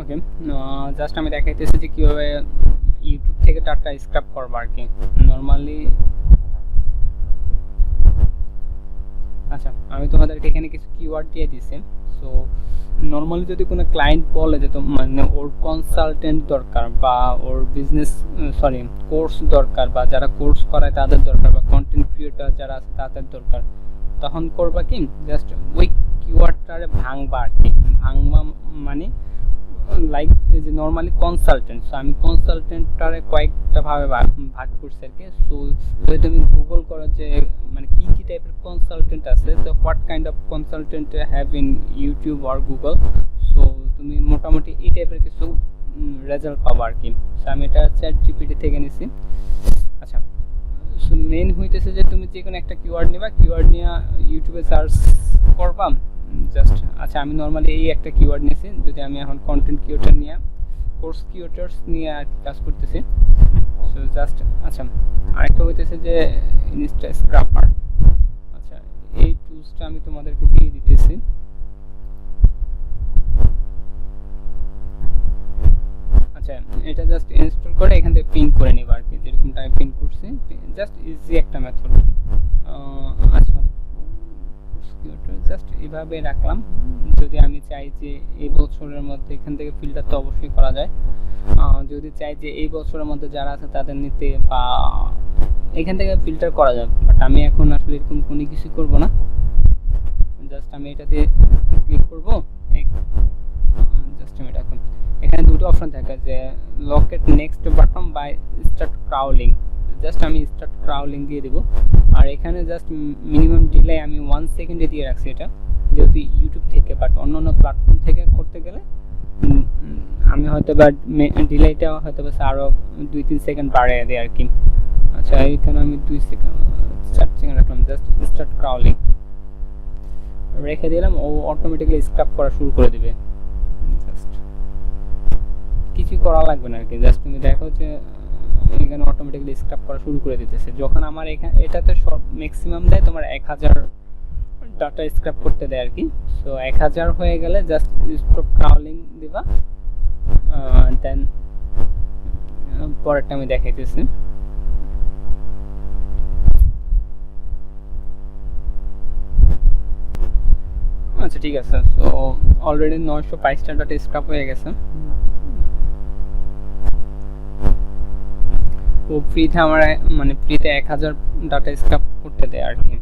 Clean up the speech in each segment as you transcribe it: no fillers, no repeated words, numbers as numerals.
ওকে, just আমি দেখাইতেছি যে কীভাবে ইউটিউব থেকে ডাটা স্ক্রাপ করবো আর কি নর্মালি। আচ্ছা, আমি তোমাদেরকে এখানে কিছু কিওয়ার্ড দিয়ে দিছি। সো নর্মালি যদি কোনো ক্লায়েন্ট বলে যে মানে ওর কনসালটেন্ট দরকার বা ওর বিজনেস কোর্স দরকার বা যারা কোর্স করায় তাদের দরকার বা কন্টেন্ট ক্রিয়েটর যারা আছে তাদের দরকার, তখন করবা কি জাস্ট ওই কিওয়ার্ডটারে ভাঙবা আর কি। ভাঙবা মানে লাইক যে নর্মালি কনসালটেন্ট, সো আমি কনসালটেন্টটারে কয়েকটা ভাবে ভাগ করছি আর কি। সো যদি তুমি গুগল করো যে মানে কি কি টাইপের কনসালটেন্ট আছে, তো what kind of consultant have in YouTube or Google, so তুমি মোটামুটি এই টাইপের কিছু রেজাল্ট পাবো আর কি। সো আমি এটা চ্যাট জিপিটি থেকে নিছি। আচ্ছা, সো মেন হইতেছে যে তুমি যে কোনো একটা কিওয়ার্ড নিবা, কিওয়ার্ড নিয়ে ইউটিউবে সার্চ করবা জাস্ট। আচ্ছা, আমি নর্মালি এই একটা কিওয়ার্ড নিয়েছি, যদি আমি এখন কন্টেন্ট ক্রিয়েটর নিয়ে কোর্স ক্রিয়েটরস নিয়ে আর কি কাজ করতেছি। সো জাস্ট আচ্ছা, আরেকটা হইতেছে যে ইনস্টা স্ক্রাপার। আচ্ছা, এই টুলসটা আমি তোমাদেরকে দিয়ে দিতেছি। আচ্ছা, এটা জাস্ট ইনস্টল করে এখান থেকে প্রিন্ট করে নিবা আর কি, যেরকমটা আমি প্রিন্ট করছি। জাস্ট ইজি একটা মেথড। আচ্ছা, জাস্ট এইভাবে রাখলাম। যদি আমি চাই যে এই বছরের মধ্যে এখান থেকে ফিল্টার তো অবশ্যই করা যায়, যদি চাই যে এই বছরের মধ্যে যারা আছে তাদের নিতে বা এখান থেকে ফিল্টার করা যাবে, বাট আমি এখন আসলে এরকম কোনো কিছু করব না। জাস্ট আমি এটাতে ক্লিক করব। জাস্ট আমি এখন এখানে দুটো অপশন থাকে যে locate next button by start crawling. Just আমি স্টার্ট ক্রাউলিং দিয়ে দেবো। আর এখানে জাস্ট মিনিমাম ডিলে আমি 1 সেকেন্ডে দিয়ে রাখছি, এটা যেহেতু ইউটিউব থেকে, বাট অন্য প্ল্যাটফর্ম থেকে করতে গেলে আমি হয়তো বা ডিলেটা হয়তো বা আরও 2-3 সেকেন্ড বাড়িয়ে দিই আর কি। আচ্ছা, এখানে আমি 4 সেকেন্ড রাখলাম। জাস্ট স্টার্ট ক্রাউলিং রেখে দিলাম, ও অটোমেটিক্যালি স্ক্রাপ করা শুরু করে দেবে। জাস্ট কিছু করা লাগবে না আর কি। জাস্ট তুমি দেখো যে এখানে অটোমেটিক্যালি স্ক্রাপ করা শুরু করে দিতেছে। যখন আমার এখানে এটাতে সব ম্যাক্সিমাম দেয় তোমার 1000 ডাটা স্ক্রাপ করতে দেয় আর কি। সো 1000 হয়ে গেলে জাস্ট স্টপ ক্রাউলিং দিবা। দেন পরেরটা আমি দেখাইতেছি। আচ্ছা, ঠিক আছে। সো অলরেডি 922টা ডাটা স্ক্রাপ হয়ে গেছে। ও ফ্রিতে আমার মানে ফ্রিতে 1000 ডাটা স্ক্রাপ করতে দেয় আর কি।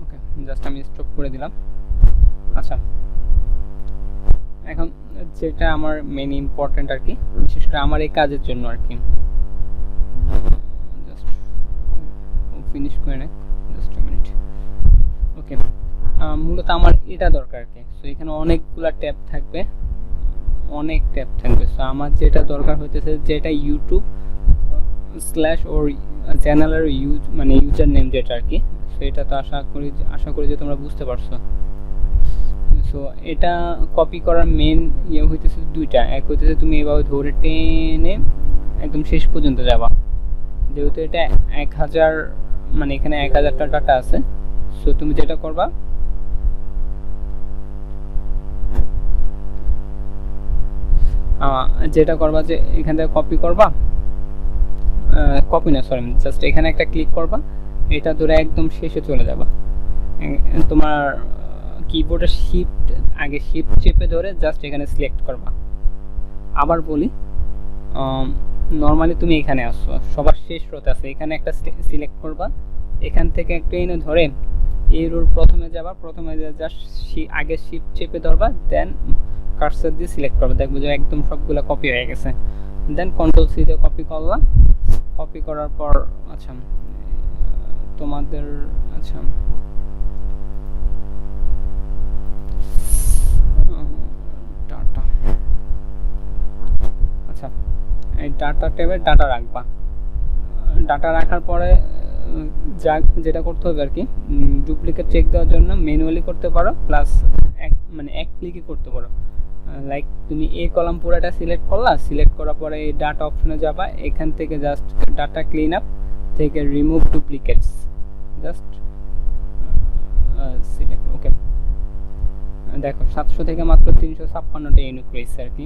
ওকে, জাস্ট আমি স্টপ করে দিলাম। আচ্ছা, এখন যেটা আমার মেইন ইম্পর্টেন্ট আর কি, বিশেষ করে আমার এই কাজের জন্য আর কি, জাস্ট ফিনিশ করে নে, জাস্ট মিনিট। ওকে, মূলত আমার এটা দরকার আর কি। সো এখানে অনেকগুলা ট্যাব থাকবে, অনেক ট্যাব থাকবে। সো আমার যেটা দরকার হইতেছে যেটা ইউটিউব স্ল্যাশ ওর চ্যানেলের মানে ইউজার নেম যেটা আর কি। সো এটা তো আশা করি যে তোমরা বুঝতে পারছো। সো এটা কপি করার মেন ইয়ে হইতেছে দুইটা। এক হইতেছে তুমি এভাবে ধরে টেনে একদম শেষ পর্যন্ত যাবা, যেহেতু এটা 1000 মানে এখানে 1000টা ডাটা আছে। সো তুমি যেটা করবা যে এখান থেকে কপি করবা, কপি না সরি, জাস্ট এখানে একটা ক্লিক করবা, এটা ধরে একদম শেষে চলে যাবা। তোমার কিবোর্ডে শিফট চেপে ধরে জাস্ট এখানে সিলেক্ট করবা। আবার বলি, নর্মালি তুমি এখানে আসছো, সবার শেষ রোতে আছে, এখানে একটা সিলেক্ট করবা, এখান থেকে একটা এনে ধরে এই রোর প্রথমে যাবা, প্রথমে জাস্ট আগে শিফট চেপে ধরবা, দেন কার্সর দিয়ে সিলেক্ট করবা, দেখবো যে একদম সবগুলো কপি হয়ে গেছে। দেন কন্ট্রোল সি দিয়ে কপি করলাম। কপি করার পর আচ্ছা তোমাদের আচ্ছা ডাটা, আচ্ছা এই ডাটা ট্যাবে ডাটা রাখবা। ডাটা রাখার পরে যেটা করতে হবে আর কি, ডুপ্লিকেট চেক দেওয়ার জন্য ম্যানুয়ালি করতে পারো, প্লাস এক ক্লিকে করতে পারো। লাইক তুমি এই কলাম পুরোটা সিলেক্ট করলা, সিলেক্ট করার পরে এই ডাটা অপশনে যাবা, এখান থেকে জাস্ট ডাটা ক্লিন আপ থেকে রিমুভ ডুপ্লিকেটস, জাস্ট সিলেক্ট। ওকে, দেখো 700 থেকে মাত্র 356টা ইউনিক রয়েছে আর কি।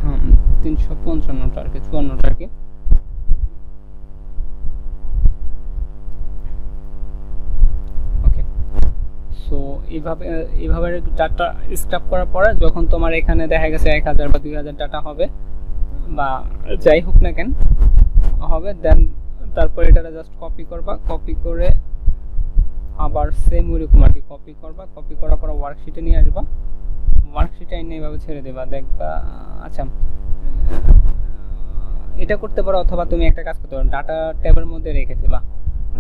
হ্যাঁ 355টা আর কি, 54টা আর কি। ওকে, সো এইভাবে ডাটা স্ক্রাব করার পরে যখন তোমার এখানে দেখা গেছে 1000 বা 2000 ডাটা হবে বা যাই হোক না কেন হবে, দেন তারপর এটা জাস্ট কপি করবা, কপি করে আবার সেম ওইরকম আর কি কপি করবা, কপি করার পর ওয়ার্কশিটে নিয়ে আসবা, ওয়ার্কশিটে এনে এইভাবে ছেড়ে দেবা, দেখবা। আচ্ছা, এটা করতে পারো, অথবা তুমি একটা কাজ করতে পারো, ডাটা ট্যাবের মধ্যে রেখে দেবা।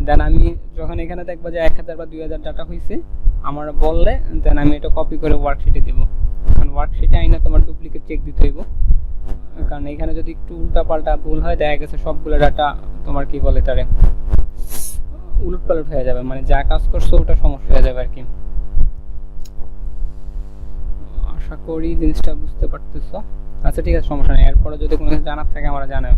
দেন আমি যখন এখানে দেখবা যে 1000 বা 2000 ডাটা হয়েছে আমার বললে, দেন আমি এটা কপি করে ওয়ার্কশিটে দেবো। কারণ ওয়ার্কশিটে আইনা তোমার ডুপ্লিকেট চেক দিতে হইব, কারণ এখানে যদি একটু উল্টা পাল্টা ভুল হয় দেখা গেছে সবগুলো ডাটা তোমার কি বলে তারে উলট পালট হয়ে যাবে, মানে যা কাজ করছো ওটা সমস্যা হয়ে যাবে আর কি। আশা করি জিনিসটা বুঝতে পারতেছো। আচ্ছা ঠিক আছে, সমস্যা নেই, এরপরে যদি কোনো কিছু জানার থাকে আমরা জানাও।